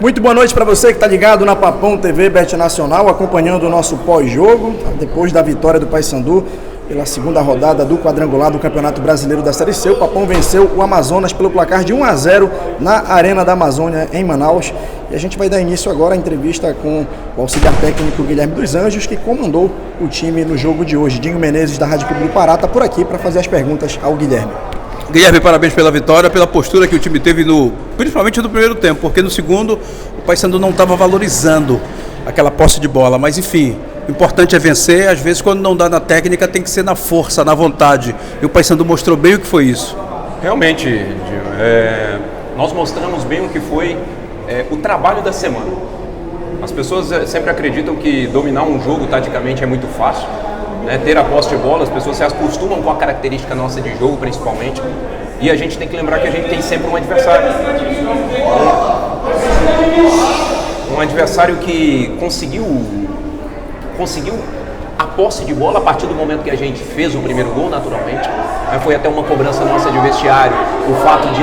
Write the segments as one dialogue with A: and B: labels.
A: Muito boa noite para você que está ligado na Papão TV Bet Nacional, acompanhando o nosso pós-jogo, depois da vitória do Paysandu pela segunda rodada do quadrangular do Campeonato Brasileiro da Série C. O Papão venceu o Amazonas pelo placar de 1-0 na Arena da Amazônia, em Manaus. E a gente vai dar início agora à entrevista com o auxiliar técnico Guilherme dos Anjos, que comandou o time no jogo de hoje. Dinho Menezes, da Rádio Clube do Pará, está por aqui para fazer as perguntas ao Guilherme.
B: Guilherme, parabéns pela vitória, pela postura que o time teve, principalmente no primeiro tempo, porque no segundo o Paysandu não estava valorizando aquela posse de bola, mas enfim, o importante é vencer. Às vezes, quando não dá na técnica, tem que ser na força, na vontade, e o Paysandu mostrou bem o que foi isso.
C: Realmente, nós mostramos bem o que foi o trabalho da semana. As pessoas sempre acreditam que dominar um jogo taticamente é muito fácil, né? Ter a posse de bola, as pessoas se acostumam com a característica nossa de jogo, principalmente, e a gente tem que lembrar que a gente tem sempre um adversário. Um adversário que conseguiu a posse de bola a partir do momento que a gente fez o primeiro gol, naturalmente. Foi até uma cobrança nossa de vestiário, o fato de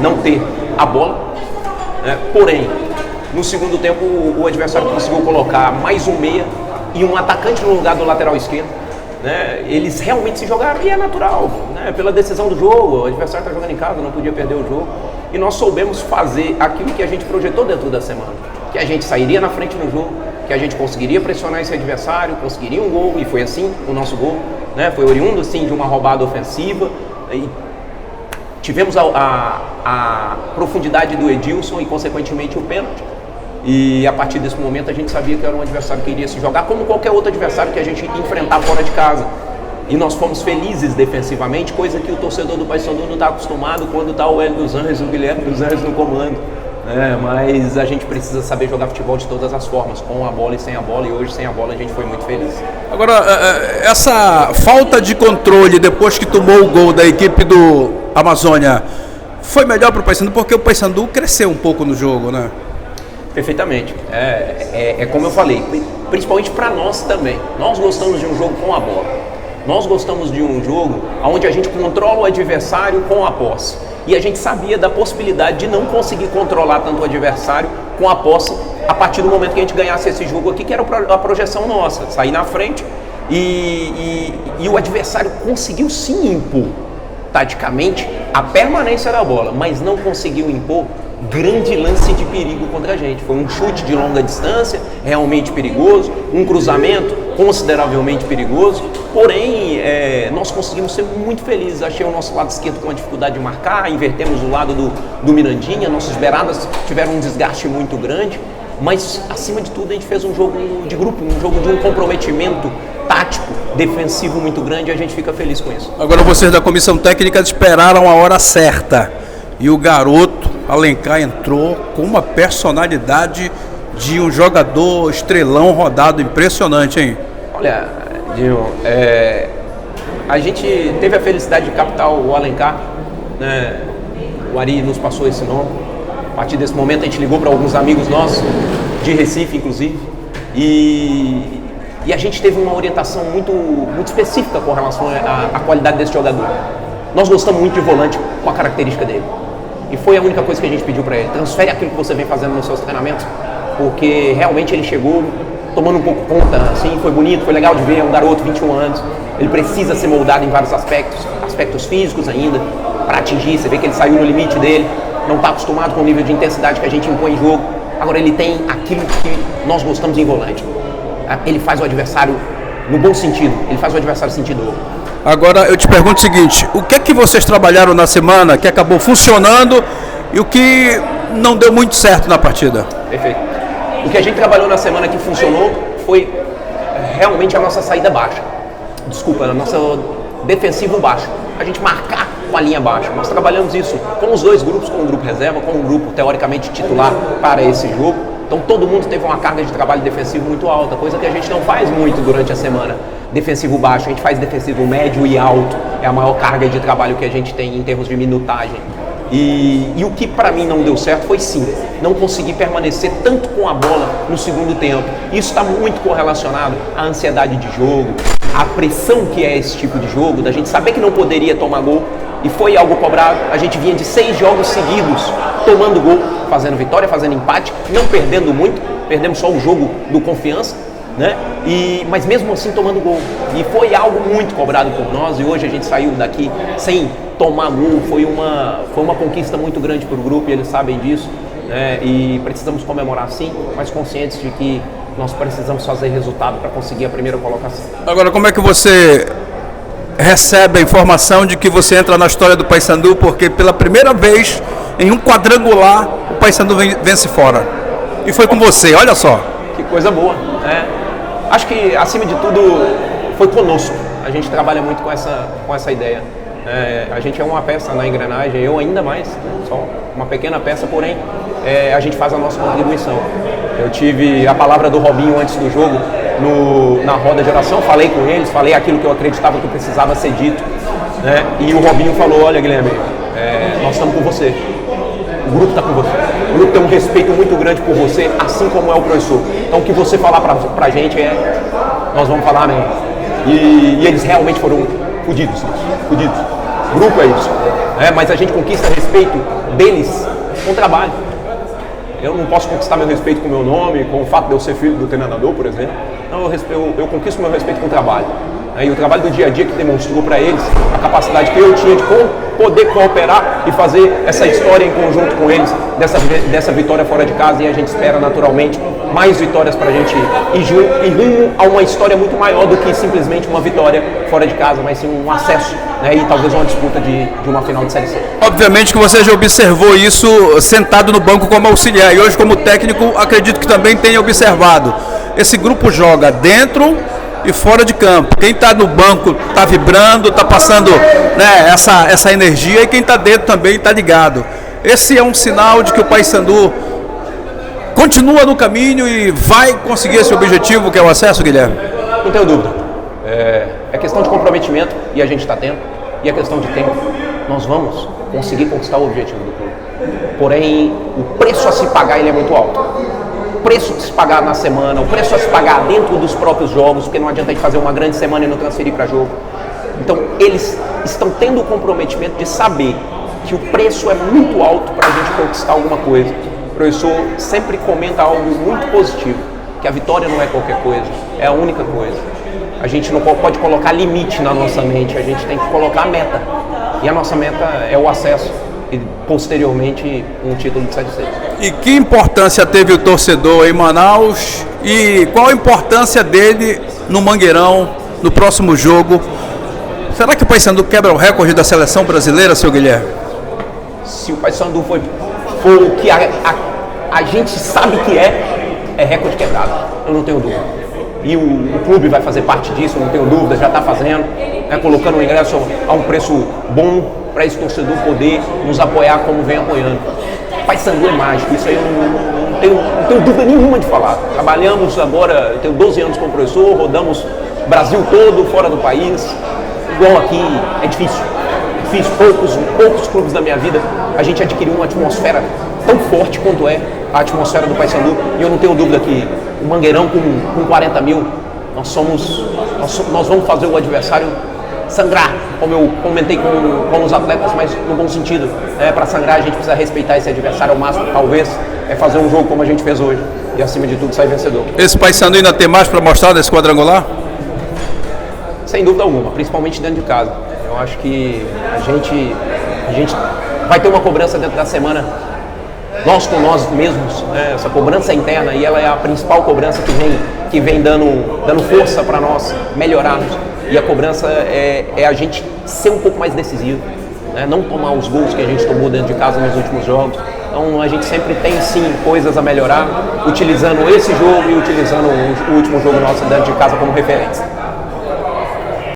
C: não ter a bola. Porém, no segundo tempo, o adversário conseguiu colocar mais um meia e um atacante no lugar do lateral esquerdo. Eles realmente se jogaram, e é natural, pela decisão do jogo. O adversário está jogando em casa, não podia perder o jogo. E nós soubemos fazer aquilo que a gente projetou dentro da semana, que a gente sairia na frente no jogo, que a gente conseguiria pressionar esse adversário, conseguiria um gol, e foi assim o nosso gol. Foi oriundo assim de uma roubada ofensiva, e tivemos a profundidade do Edilson e consequentemente o pênalti. E a partir desse momento a gente sabia que era um adversário que iria se jogar como qualquer outro adversário que a gente ia enfrentar fora de casa. E nós fomos felizes defensivamente, coisa que o torcedor do Paysandu não está acostumado quando está o Hélio dos Anjos, o Guilherme dos Anjos no comando. Mas a gente precisa saber jogar futebol de todas as formas, com a bola e sem a bola, e hoje sem a bola a gente foi muito feliz.
B: Agora, essa falta de controle depois que tomou o gol da equipe do Amazônia foi melhor para o Paysandu, porque o Paysandu cresceu um pouco no jogo, né?
C: Perfeitamente. É como eu falei, principalmente para nós também. Nós gostamos de um jogo com a bola. Nós gostamos de um jogo onde a gente controla o adversário com a posse. E a gente sabia da possibilidade de não conseguir controlar tanto o adversário com a posse a partir do momento que a gente ganhasse esse jogo aqui, que era a projeção nossa, sair na frente. E o adversário conseguiu sim impor taticamente a permanência da bola, mas não conseguiu impor grande lance de perigo contra a gente. Foi um chute de longa distância, realmente perigoso, um cruzamento consideravelmente perigoso, porém nós conseguimos ser muito felizes. Achei o nosso lado esquerdo com uma dificuldade de marcar, invertemos o lado do Mirandinha, nossas beiradas tiveram um desgaste muito grande, mas acima de tudo a gente fez um jogo de grupo, um jogo de um comprometimento tático, defensivo muito grande, e a gente fica feliz com isso.
B: Agora, vocês da comissão técnica esperaram a hora certa, e o garoto Alencar entrou com uma personalidade de um jogador estrelão rodado, impressionante, hein?
C: Olha, Dinho, a gente teve a felicidade de captar o Alencar, né? O Ari nos passou esse nome. A partir desse momento a gente ligou para alguns amigos nossos, de Recife inclusive, e a gente teve uma orientação muito específica com relação à qualidade desse jogador. Nós gostamos muito de volante com a característica dele. E foi a única coisa que a gente pediu para ele: transfere aquilo que você vem fazendo nos seus treinamentos, porque realmente ele chegou tomando um pouco conta, assim, foi bonito, foi legal de ver. É um garoto, 21 anos, ele precisa ser moldado em vários aspectos físicos ainda, para atingir. Você vê que ele saiu no limite dele, não está acostumado com o nível de intensidade que a gente impõe em jogo. Agora ele tem aquilo que nós gostamos em volante. Ele faz o adversário, no bom sentido, ele faz o adversário sentir dor.
B: Agora eu te pergunto o seguinte: o que é que vocês trabalharam na semana que acabou funcionando e o que não deu muito certo na partida?
C: Perfeito. O que a gente trabalhou na semana que funcionou foi realmente a nossa saída baixa. Desculpa, a nossa defensivo baixo. A gente marcar com a linha baixa. Nós trabalhamos isso com os dois grupos, com o grupo reserva, com o grupo teoricamente titular para esse jogo. Então todo mundo teve uma carga de trabalho defensivo muito alta, coisa que a gente não faz muito durante a semana. Defensivo baixo, a gente faz defensivo médio e alto, é a maior carga de trabalho que a gente tem em termos de minutagem. E o que para mim não deu certo foi sim, não conseguir permanecer tanto com a bola no segundo tempo. Isso está muito correlacionado à ansiedade de jogo, à pressão que é esse tipo de jogo, da gente saber que não poderia tomar gol e foi algo cobrado. A gente vinha de 6 jogos seguidos tomando gol, fazendo vitória, fazendo empate, não perdendo muito, perdemos só o jogo do Confiança, né? Mas mesmo assim tomando gol. E foi algo muito cobrado por nós, e hoje a gente saiu daqui sem tomar gol. Foi uma conquista muito grande para o grupo, e eles sabem disso, né? E precisamos comemorar sim, mas conscientes de que nós precisamos fazer resultado para conseguir a primeira colocação.
B: Agora, como é que você recebe a informação de que você entra na história do Paysandu, porque pela primeira vez em um quadrangular o Paysandu vence fora? E foi com você, olha só.
C: Que coisa boa, né? Acho que acima de tudo foi conosco. A gente trabalha muito com essa ideia. A gente é uma peça na engrenagem, eu ainda mais, só uma pequena peça, porém a gente faz a nossa contribuição. Eu tive a palavra do Robinho antes do jogo, na roda de oração, falei com eles, falei aquilo que eu acreditava que precisava ser dito, né? E o Robinho falou: olha, Guilherme, nós estamos com você, o grupo está com você, o grupo tem um respeito muito grande por você, assim como é o professor. Então o que você falar pra gente nós vamos falar amém. E eles realmente foram fudidos. O grupo é isso, mas a gente conquista respeito deles com trabalho. Eu não posso conquistar meu respeito com o meu nome, com o fato de eu ser filho do treinador, por exemplo. Não, eu conquisto meu respeito com o trabalho. E o trabalho do dia a dia que demonstrou para eles a capacidade que eu tinha de poder cooperar e fazer essa história em conjunto com eles, dessa vitória fora de casa, e a gente espera naturalmente mais vitórias para a gente ir rumo a uma história muito maior do que simplesmente uma vitória fora de casa, mas sim um acesso, né, e talvez uma disputa de uma final de Série C.
B: Obviamente que você já observou isso sentado no banco como auxiliar, e hoje como técnico acredito que também tenha observado. Esse grupo joga dentro e fora de campo. Quem está no banco está vibrando, está passando, né, essa energia, e quem está dentro também está ligado. Esse é um sinal de que o Paysandu continua no caminho e vai conseguir esse objetivo, que é o acesso, Guilherme?
C: Não tenho dúvida. É questão de comprometimento, e a gente está tendo, e é questão de tempo. Nós vamos conseguir conquistar o objetivo do clube. Porém, o preço a se pagar ele é muito alto. O preço a se pagar na semana, o preço a se pagar dentro dos próprios jogos, porque não adianta a gente fazer uma grande semana e não transferir para jogo. Então, eles estão tendo o comprometimento de saber que o preço é muito alto para a gente conquistar alguma coisa. O professor sempre comenta algo muito positivo, que a vitória não é qualquer coisa, é a única coisa. A gente não pode colocar limite na nossa mente, a gente tem que colocar a meta. E a nossa meta é o acesso e, posteriormente, um título de Série C.
B: E que importância teve o torcedor em Manaus, e qual a importância dele no Mangueirão, no próximo jogo? Será que o Paysandu quebra o recorde da seleção brasileira, seu Guilherme?
C: Se o Paysandu for o que a gente sabe que é recorde quebrado, eu não tenho dúvida. E o clube vai fazer parte disso, eu não tenho dúvida, já está fazendo, né, colocando o ingresso a um preço bom para esse torcedor poder nos apoiar como vem apoiando. Paysandu é mágico, isso aí eu não tenho dúvida nenhuma de falar. Trabalhamos agora, eu tenho 12 anos como professor, rodamos o Brasil todo, fora do país. Igual aqui, é difícil. Poucos clubes da minha vida a gente adquiriu uma atmosfera tão forte quanto é a atmosfera do Paysandu, e eu não tenho dúvida que o Mangueirão com 40 mil, nós vamos fazer o adversário sangrar, como eu comentei com os atletas, mas no bom sentido. Para sangrar a gente precisa respeitar esse adversário ao máximo, talvez fazer um jogo como a gente fez hoje e acima de tudo sair vencedor.
B: Esse Paysandu ainda tem mais para mostrar nesse quadrangular?
C: Sem dúvida alguma, principalmente dentro de casa. Eu acho que a gente vai ter uma cobrança dentro da semana, nós com nós mesmos, né? Essa cobrança interna, e ela é a principal cobrança que vem dando força para nós melhorarmos. E a cobrança é a gente ser um pouco mais decisivo, né? Não tomar os gols que a gente tomou dentro de casa nos últimos jogos. Então a gente sempre tem sim coisas a melhorar, utilizando esse jogo e utilizando o último jogo nosso dentro de casa como referência.